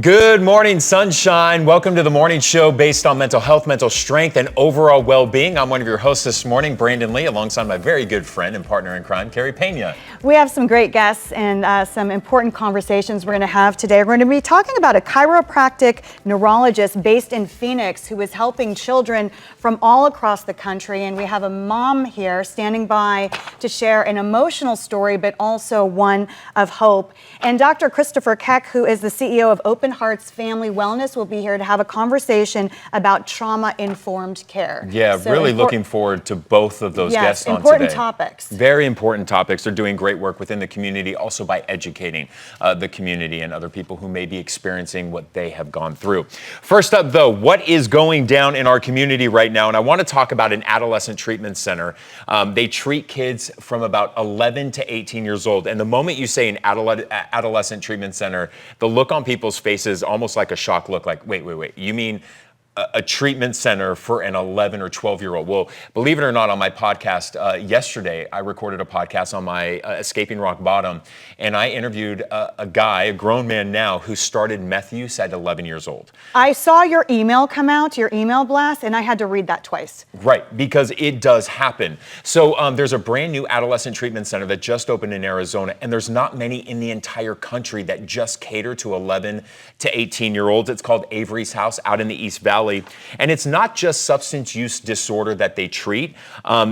Good morning, sunshine. Welcome to the morning show based on mental health, mental strength, and overall well-being. I'm one of your hosts this morning, Brandon Lee, alongside my very good friend and partner in crime, Pena. We have some great guests and some important conversations we're going to have today. We're going to be talking about a chiropractic neurologist based in Phoenix who is helping children from all across the country. And we have a mom here standing by to share an emotional story, but also one of hope. And Dr. Christopher Keck, who is the CEO of Open Hearts Family Wellness, will be here to have a conversation about trauma-informed care. Yeah, so really looking forward to both of those guests on today. Important topics. Very important topics. They're doing great work within the community, also by educating the community and other people who may be experiencing what they have gone through. First up, though, what is going down in our community right now? And I want to talk about an adolescent treatment center. They treat kids from about 11 to 18 years old. And the moment you say an adolescent treatment center, the look on people's faces almost like a shock look, like, wait, you mean a treatment center for an 11 or 12-year-old? Well, believe it or not, on my podcast yesterday, I recorded a podcast on my Escaping Rock Bottom, and I interviewed a guy, a grown man now, who started meth use at 11 years old. I saw your email come out, your email blast, and I had to read that twice. Right, because it does happen. So there's a brand new adolescent treatment center that just opened in Arizona, and there's not many in the entire country that just cater to 11 to 18-year-olds. It's called Averys House out in the East Valley. And it's not just substance use disorder that they treat.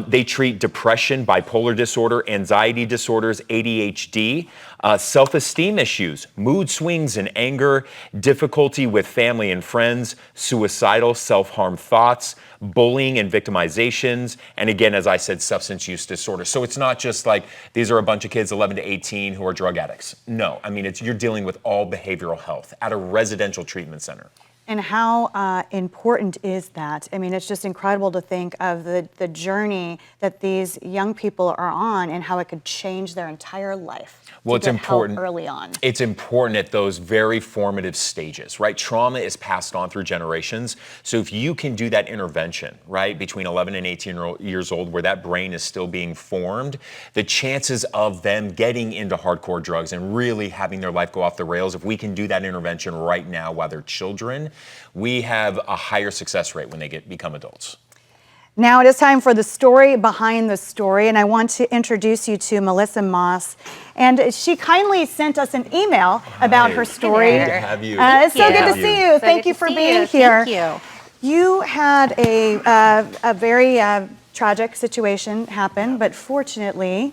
They treat depression, bipolar disorder, anxiety disorders, ADHD, self-esteem issues, mood swings and anger, difficulty with family and friends, suicidal, self-harm thoughts, bullying and victimizations, and again, as I said, substance use disorder. So it's not just like these are a bunch of kids 11 to 18 who are drug addicts. No, I mean, you're dealing with all behavioral health at a residential treatment center. And how important is that? I mean, it's just incredible to think of the journey that these young people are on and how it could change their entire life. Well, it's important early on. It's important at those very formative stages, right? Trauma is passed on through generations. So if you can do that intervention, right, between 11 and 18 years old, where that brain is still being formed, the chances of them getting into hardcore drugs and really having their life go off the rails, if we can do that intervention right now while they're children, we have a higher success rate when they become adults. Now it is time for the story behind the story, and I want to introduce you to Melissa Maas. And she kindly sent us an email about her story. Good to have you. It's so good to see you. Thank you for being here. Thank you. You had a very tragic situation happen, but fortunately,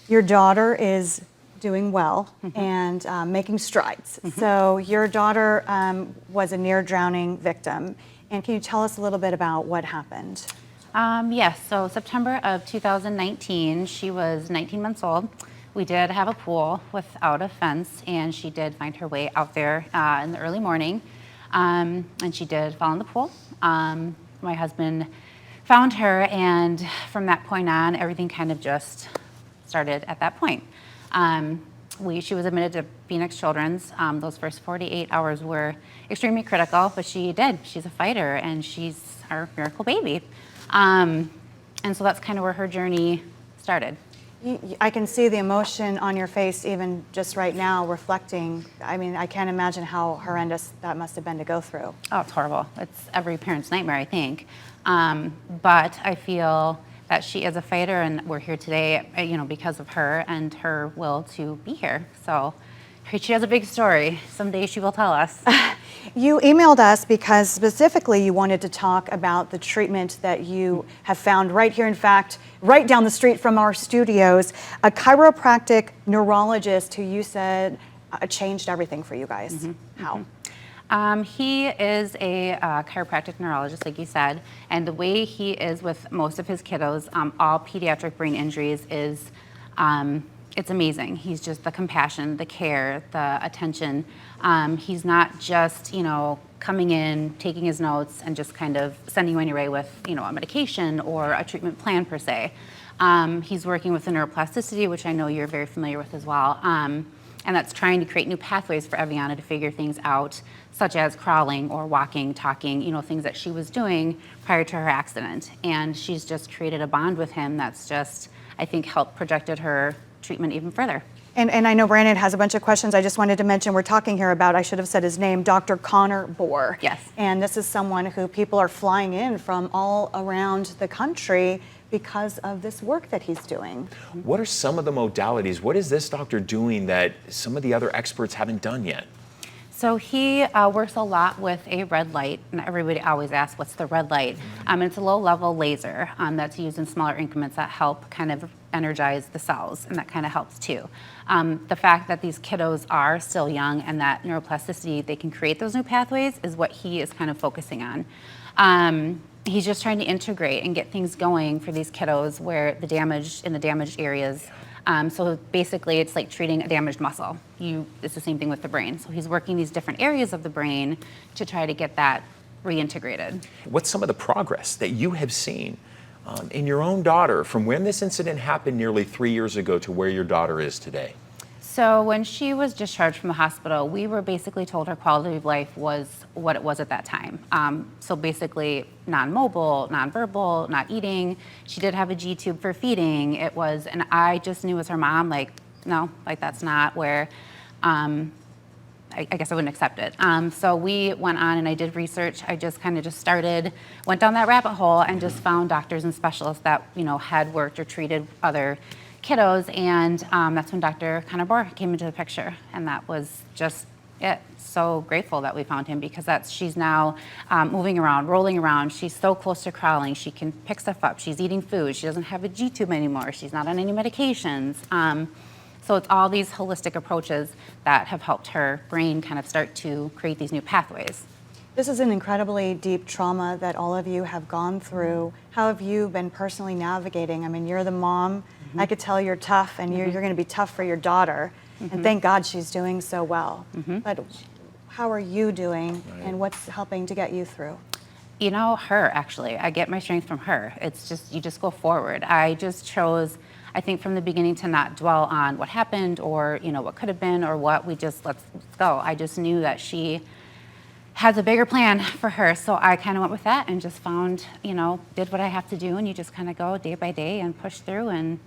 your daughter is doing well and making strides. So your daughter was a near drowning victim. And can you tell us a little bit about what happened? Yes, so September of 2019, she was 19 months old. We did have a pool without a fence, and she did find her way out there in the early morning, and she did fall in the pool. My husband found her, and from that point on, everything kind of just started at that point. She was admitted to Phoenix Children's. Those first 48 hours were extremely critical, but she did. She's a fighter, and she's our miracle baby. And so that's kind of where her journey started. I can see the emotion on your face even just right now reflecting. I mean, I can't imagine how horrendous that must have been to go through. Oh, it's horrible. It's every parent's nightmare, I think. But I feel that she is a fighter, and we're here today, because of her and her will to be here. So she has a big story. Someday she will tell us. You emailed us because specifically you wanted to talk about the treatment that you have found right here, in fact, right down the street from our studios, a chiropractic neurologist who you said changed everything for you guys. How? He is a chiropractic neurologist, like you said, and the way he is with most of his kiddos, all pediatric brain injuries, is it's amazing. He's just the compassion, the care, the attention. He's not just, coming in, taking his notes, and just kind of sending you on your way with, a medication or a treatment plan per se. He's working with the neuroplasticity, which I know you're very familiar with as well. And that's trying to create new pathways for Eviana to figure things out, such as crawling or walking, talking, things that she was doing prior to her accident. And she's just created a bond with him that's just, I think, helped projected her treatment even further. And I know Brandon has a bunch of questions. I just wanted to mention we're talking here about, I should have said his name, Dr. Connor Bohr. Yes. And this is someone who people are flying in from all around the country because of this work that he's doing. What are some of the modalities? What is this doctor doing that some of the other experts haven't done yet? So he works a lot with a red light, and everybody always asks, what's the red light? And it's a low-level laser that's used in smaller increments that help kind of energize the cells, and that kind of helps too. The fact that these kiddos are still young and that neuroplasticity, they can create those new pathways is what he is kind of focusing on. He's just trying to integrate and get things going for these kiddos where the damaged areas. So basically, it's like treating a damaged muscle. It's the same thing with the brain. So he's working these different areas of the brain to try to get that reintegrated. What's some of the progress that you have seen in your own daughter from when this incident happened nearly 3 years ago to where your daughter is today? So when she was discharged from the hospital, we were basically told her quality of life was what it was at that time. So basically non-mobile, non-verbal, not eating. She did have a G-tube for feeding. And I just knew as her mom, like, no, like that's not where, I guess I wouldn't accept it. So we went on and I did research. I just kind of went down that rabbit hole and just found doctors and specialists that, had worked or treated other kiddos, and that's when Dr. Connor Bohr came into the picture, and that was just it. So grateful that we found him because she's now moving around, rolling around. She's so close to crawling. She can pick stuff up. She's eating food. She doesn't have a G-tube anymore. She's not on any medications. So it's all these holistic approaches that have helped her brain kind of start to create these new pathways. This is an incredibly deep trauma that all of you have gone through. How have you been personally navigating? I mean, you're the mom. I could tell you're tough, and you're going to be tough for your daughter. And thank God she's doing so well. But how are you doing, and what's helping to get you through? Her, actually. I get my strength from her. It's just, you just go forward. I just chose, I think from the beginning, to not dwell on what happened or, what could have been or what. Let's go. I just knew that she has a bigger plan for her. So I kind of went with that and just found, did what I have to do. And you just kind of go day by day and push through, and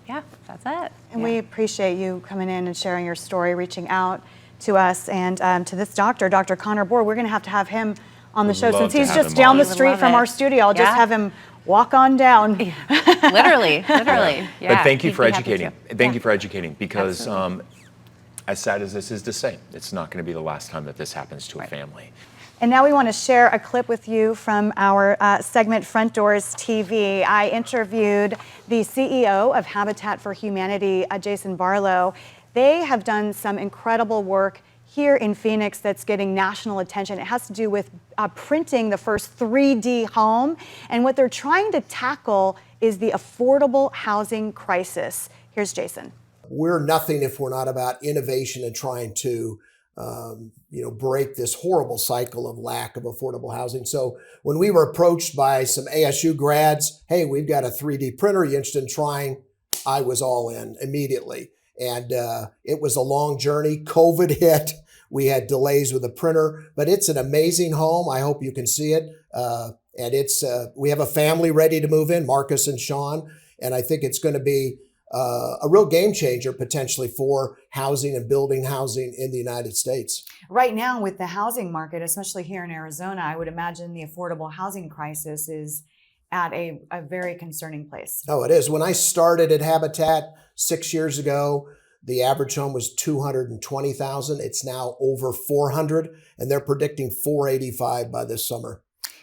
yeah, that's it. And we appreciate you coming in and sharing your story, reaching out to us and to this doctor, Dr. Connor Bohr. We're going to have him on the show since he's just down the street from our studio. I'll just have him walk on down. Literally. Yeah. But thank you for educating. Thank you for educating, because as sad as this is to say, it's not going to be the last time that this happens to a family. And now we want to share a clip with you from our segment Front Doors TV. I interviewed the CEO of Habitat for Humanity, Jason Barlow. They have done some incredible work here in Phoenix that's getting national attention. It has to do with printing the first 3D home. And what they're trying to tackle is the affordable housing crisis. Here's Jason. We're nothing if we're not about innovation and trying to break this horrible cycle of lack of affordable housing. So when we were approached by some ASU grads, hey, we've got a 3D printer, are you interested in trying? I was all in immediately. And it was a long journey. COVID hit. We had delays with the printer, but it's an amazing home. I hope you can see it. And we have a family ready to move in, Marcus and Sean. And I think it's going to be a real game changer potentially for housing and building housing in the United States. Right now with the housing market, especially here in Arizona, I would imagine the affordable housing crisis is at a very concerning place. Oh, it is. When I started at Habitat 6 years ago, the average home was $220,000. It's now over 400, and they're predicting 485 by this summer.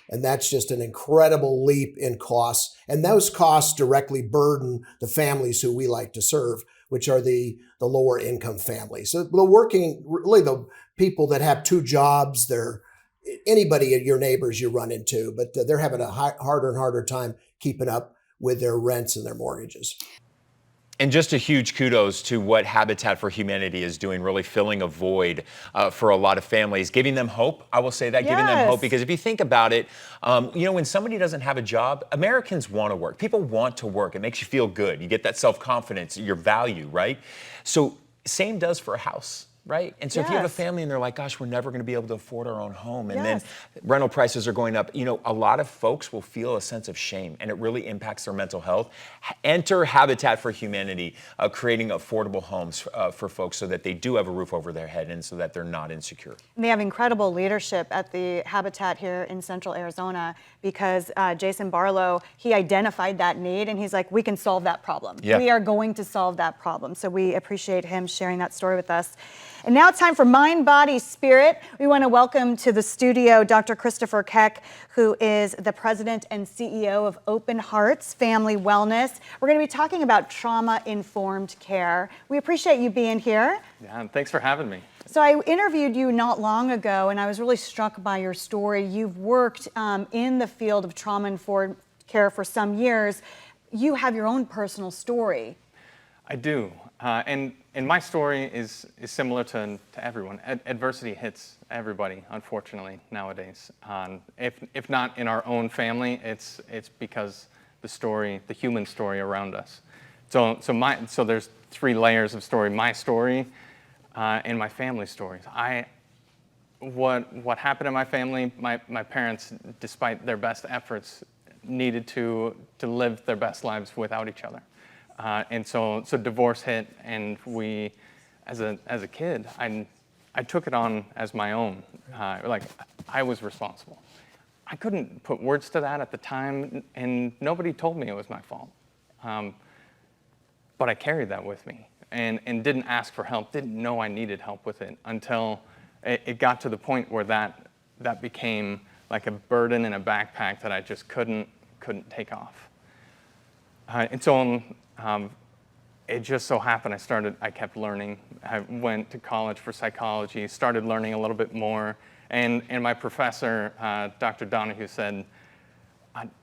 And that's just an incredible leap in costs. And those costs directly burden the families who we like to serve, which are the lower income families. So the people that have two jobs, they're anybody, your neighbors you run into, but they're having a harder and harder time keeping up with their rents and their mortgages. And just a huge kudos to what Habitat for Humanity is doing, really filling a void for a lot of families, giving them hope. I will say that, giving them hope, because if you think about it, when somebody doesn't have a job, Americans want to work. People want to work. It makes you feel good. You get that self-confidence, your value, right? So same does for a house. right? And so if you have a Yes. family and they're like, gosh, we're never going to be able to afford our own home, and Yes. then rental prices are going up, a lot of folks will feel a sense of shame, and it really impacts their mental health. Enter Habitat for Humanity, creating affordable homes for folks so that they do have a roof over their head and so that they're not insecure. And they have incredible leadership at the Habitat here in Central Arizona because Jason Barlow, he identified that need and he's like, we can solve that problem. Yeah. We are going to solve that problem. So we appreciate him sharing that story with us. And now it's time for Mind, Body, Spirit. We want to welcome to the studio Dr. Christopher Keck, who is the president and CEO of Open Hearts Family Wellness. We're going to be talking about trauma-informed care. We appreciate you being here. Yeah, and thanks for having me. So I interviewed you not long ago, and I was really struck by your story. You've worked in the field of trauma-informed care for some years. You have your own personal story. I do, and my story is similar to everyone. Adversity hits everybody, unfortunately, nowadays. If not in our own family, it's because the human story around us. So there's 3 layers of story: my story and my family stories. What happened in my family? My parents, despite their best efforts, needed to live their best lives without each other. And so divorce hit, and we, as a kid, I took it on as my own. Like I was responsible. I couldn't put words to that at the time, and nobody told me it was my fault. But I carried that with me, and didn't ask for help. Didn't know I needed help with it until it got to the point where that became like a burden in a backpack that I just couldn't take off. And so it just so happened I kept learning. I went to college for psychology, started learning a little bit more, and my professor, Dr. Donahue, said,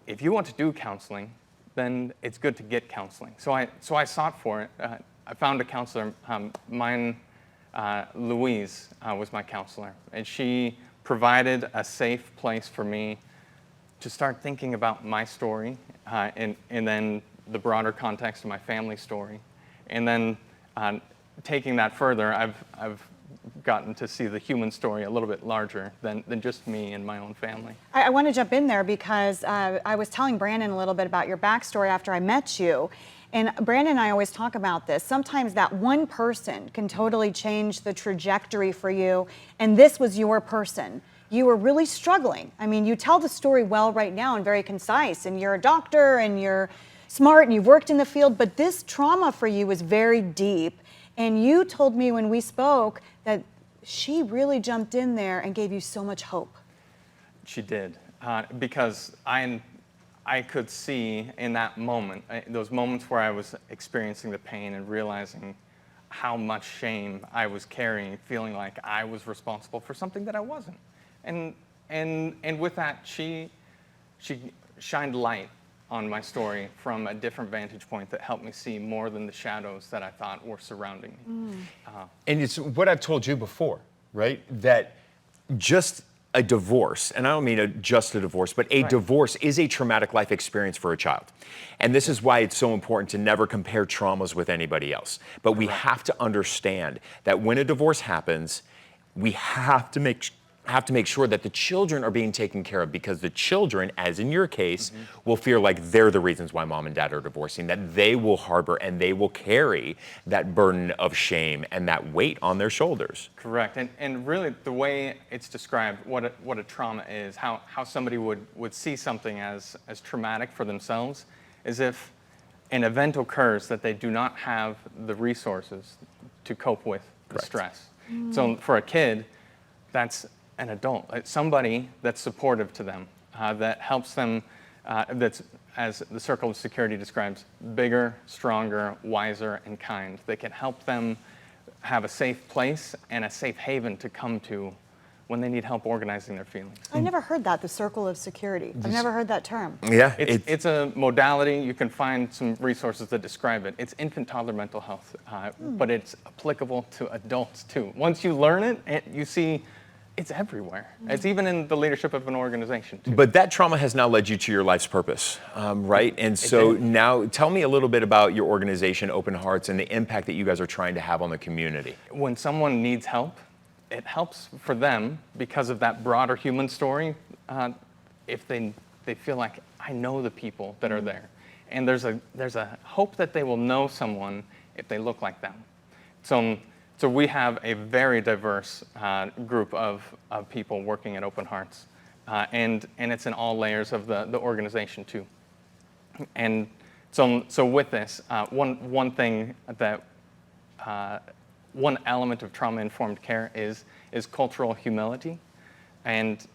if you want to do counseling, then it's good to get counseling. So I sought for it. I found a counselor. Louise was my counselor, and she provided a safe place for me to start thinking about my story, and then the broader context of my family story. And then taking that further, I've gotten to see the human story a little bit larger than just me and my own family. I want to jump in there because I was telling Brandon a little bit about your backstory after I met you. And Brandon and I always talk about this. Sometimes that one person can totally change the trajectory for you, and this was your person. You were really struggling. I mean, you tell the story well right now and very concise, and you're a doctor and you're smart and you've worked in the field, but this trauma for you was very deep. And you told me when we spoke that she really jumped in there and gave you so much hope. She did, because I could see in that moment, those moments where I was experiencing the pain and realizing how much shame I was carrying, feeling like I was responsible for something that I wasn't. And with that, she shined light on my story from a different vantage point that helped me see more than the shadows that I thought were surrounding me. And it's what I've told you before, right? That just a divorce, and I don't mean just a divorce, but a divorce is a traumatic life experience for a child. And this is why it's so important to never compare traumas with anybody else. But we have to understand that when a divorce happens, we have to make sure that the children are being taken care of, because the children, as in your case, will feel like they're the reasons why mom and dad are divorcing, that they will harbor and they will carry that burden of shame and that weight on their shoulders. Correct, and really the way it's described, what a trauma is, how somebody would see something as traumatic for themselves, is if an event occurs that they do not have the resources to cope with the stress. So for a kid, that's an adult, somebody that's supportive to them, that helps them, that's, as the circle of security describes, bigger, stronger, wiser, and kind. They can help them have a safe place and a safe haven to come to when they need help organizing their feelings. I never heard that, the circle of security. I've never heard that term. Yeah, It's a modality. You can find some resources that describe it. It's infant-toddler mental health, but it's applicable to adults too. Once you learn it, you see It's everywhere. It's even in the leadership of an organization, too. But that trauma has now led you to your life's purpose, right? And so now tell me a little bit about your organization, Open Hearts, and the impact that you guys are trying to have on the community. When someone needs help, it helps for them because of that broader human story. If they feel like, I know the people that are there. And there's a hope that they will know someone if they look like them. So we have a very diverse group of people working at Open Hearts, and it's in all layers of the organization too. And so with this, one thing that one element of trauma-informed care is cultural humility, and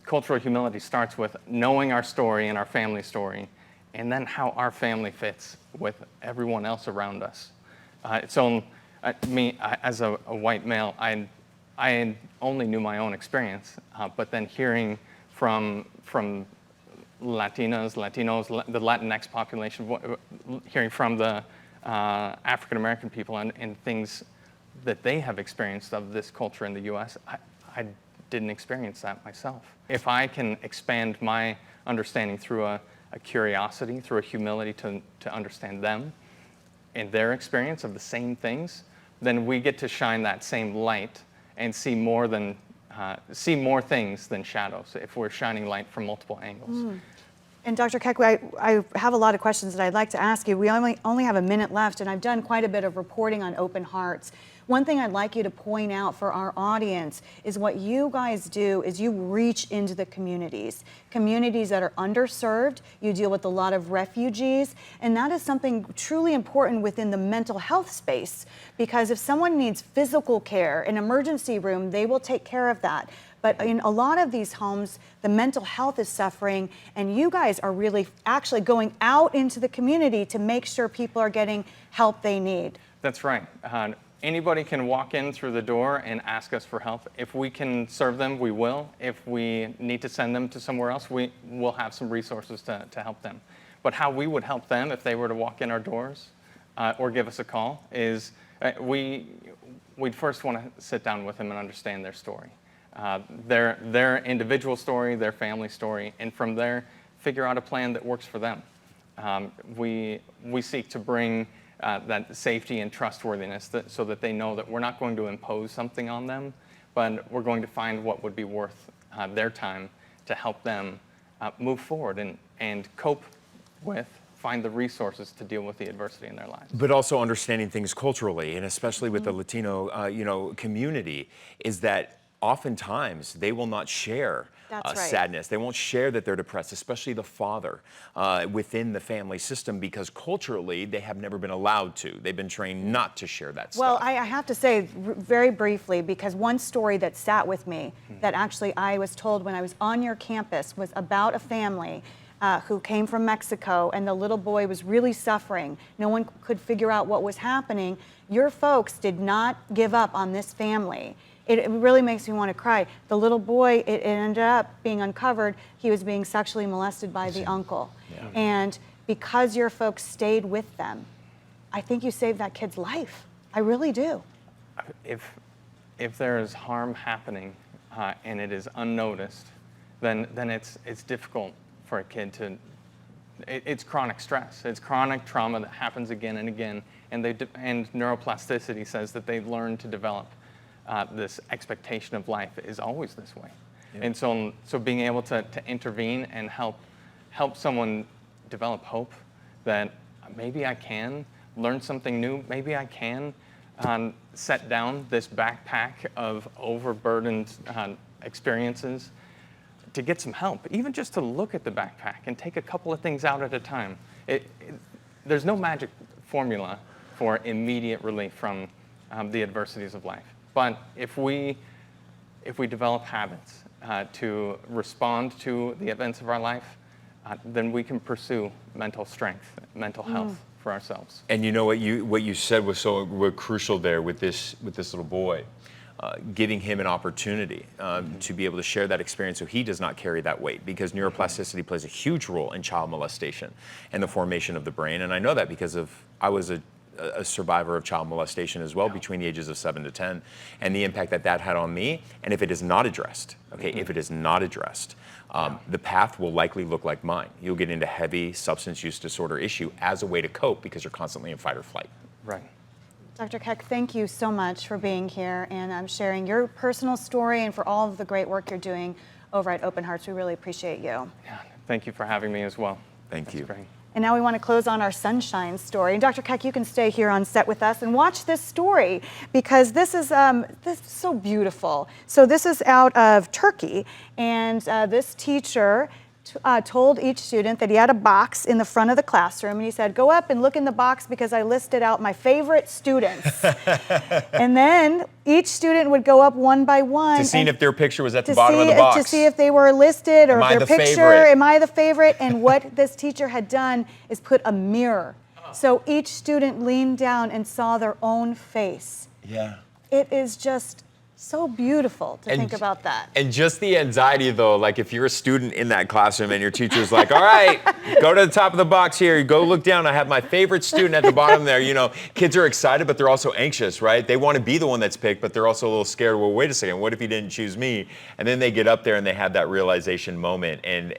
cultural humility starts with knowing our story and our family story, and then how our family fits with everyone else around us. As a white male, I only knew my own experience, but then hearing from Latinos, the Latinx population, hearing from the African American people and things that they have experienced of this culture in the U.S., I didn't experience that myself. If I can expand my understanding through a curiosity, through a humility to understand them and their experience of the same things, then we get to shine that same light and see more things than shadows if we're shining light from multiple angles. And Dr. Keck, I have a lot of questions that I'd like to ask you. We only have a minute left, and I've done quite a bit of reporting on Open Hearts. One thing I'd like you to point out for our audience is what you guys do is you reach into the communities that are underserved. You deal with a lot of refugees, and that is something truly important within the mental health space, because if someone needs physical care, an emergency room, they will take care of that. But in a lot of these homes, the mental health is suffering, and you guys are really actually going out into the community to make sure people are getting help they need. That's right. Anybody can walk in through the door and ask us for help. If we can serve them, we will. If we need to send them to somewhere else, we will have some resources to help them. But how we would help them if they were to walk in our doors or give us a call is we'd first want to sit down with them and understand their story. Their individual story, their family story, and from there, figure out a plan that works for them. We seek to bring that safety and trustworthiness so that they know that we're not going to impose something on them, but we're going to find what would be worth their time to help them move forward and cope with, find the resources to deal with the adversity in their lives. But also understanding things culturally, and especially with the Latino community, is that oftentimes they will not share sadness. They won't share that they're depressed, especially the father within the family system, because culturally they have never been allowed to. They've been trained not to share that stuff. Well, I have to say very briefly, because one story that sat with me that actually I was told when I was on your campus was about a family who came from Mexico, and the little boy was really suffering. No one could figure out what was happening. Your folks did not give up on this family. It really makes me want to cry. The little boy, it ended up being uncovered. He was being sexually molested by the uncle. Yeah. And because your folks stayed with them, I think you saved that kid's life. I really do. If there is harm happening and it is unnoticed, then it's difficult for a kid to. It's chronic stress. It's chronic trauma that happens again and again, and neuroplasticity says that they learn to develop. This expectation of life is always this way. Yeah. And so being able to intervene and help someone develop hope that maybe I can learn something new, maybe I can set down this backpack of overburdened experiences to get some help, even just to look at the backpack and take a couple of things out at a time. There's no magic formula for immediate relief from the adversities of life. But if we develop habits to respond to the events of our life, then we can pursue mental strength, mental health for ourselves. And you know what you said was so crucial there with this little boy, giving him an opportunity to be able to share that experience so he does not carry that weight, because neuroplasticity plays a huge role in child molestation and the formation of the brain. And I know that because I was a a survivor of child molestation as well, between the ages of 7 to 10, and the impact that that had on me. And if it is not addressed, okay, if it is not addressed, the path will likely look like mine. You'll get into heavy substance use disorder issue as a way to cope because you're constantly in fight or flight. Right. Dr. Keck, thank you so much for being here and sharing your personal story and for all of the great work you're doing over at Open Hearts. We really appreciate you. Yeah, thank you for having me as well. Thank you. That's great. And now we want to close on our sunshine story. And Dr. Keck, you can stay here on set with us and watch this story because this is so beautiful. So this is out of Turkey, and this teacher told each student that he had a box in the front of the classroom, and he said, go up and look in the box because I listed out my favorite students. And then each student would go up one by one. To see if their picture was at the bottom of the box. To see if they were listed, or Am I their the picture, favorite? am I the favorite? And what this teacher had done is put a mirror. So each student leaned down and saw their own face. Yeah. It is just so beautiful to think about that. And just the anxiety, though, like if you're a student in that classroom and your teacher's like, all right, go to the top of the box here, go look down, I have my favorite student at the bottom there. You know, kids are excited, but they're also anxious, right? They want to be the one that's picked, but they're also a little scared. Well, wait a second, what if he didn't choose me? And then they get up there and they have that realization moment. And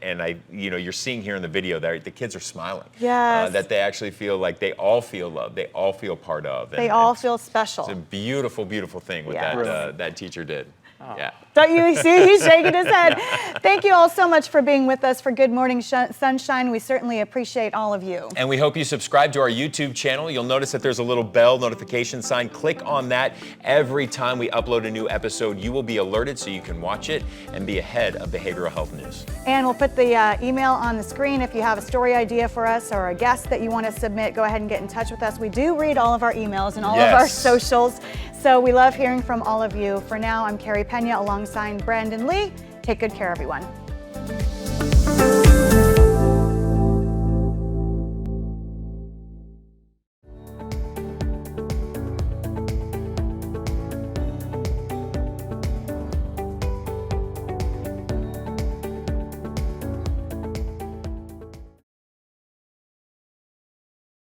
you're seeing here in the video that the kids are smiling. Yes. That they actually feel like they all feel loved, they all feel part of. They all feel special. It's a beautiful, beautiful thing what that teacher did. Yeah. Don't you see? He's shaking his head. Thank you all so much for being with us for Good Morning Sunshine. We certainly appreciate all of you. And we hope you subscribe to our YouTube channel. You'll notice that there's a little bell notification sign. Click on that. Every time we upload a new episode, you will be alerted so you can watch it and be ahead of behavioral health news. And we'll put the email on the screen. If you have a story idea for us or a guest that you want to submit, go ahead and get in touch with us. We do read all of our emails and all of our socials. So we love hearing from all of you. For now, I'm Carey Pena alongside Brandon Lee. Take good care, everyone.